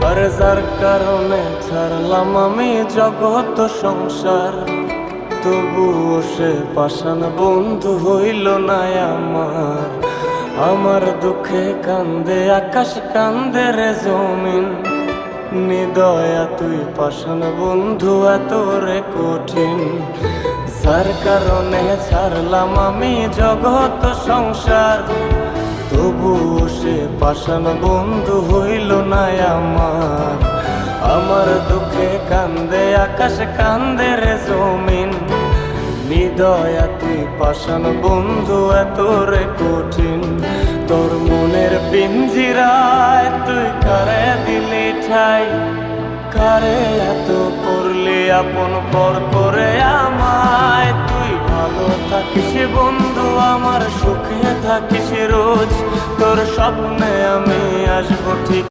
আর যার কারণে ছাড়লাম আমি জগৎ সংসার, তবুও সে পাষাণ বন্ধু হইল না আমার। আমার দুঃখে কান্দে আকাশ, কান্দে রে জমিন, নিদয়া তুই পাষাণ বন্ধু এত রে কঠিন। যার কারণে ছাড়লাম আমি জগৎ সংসার, তবুও সে পাষাণ বন্ধু হইল না আমার। আমার দুঃখে কান্দে আকাশ, কান্দে রে জমিন, নিদয়া তুই পাষাণ বন্ধু এত রে কঠিন। তোর মনের পিঞ্জিরায় তুই কারে দিলি ঠাই, কারে এত করলি আপন পর করে আমায়। তুই ভালো থাকিস বন্ধু আমার, সুখে থাকিস রোজ, তোর স্বপ্নে আমি আসবো ঠিক।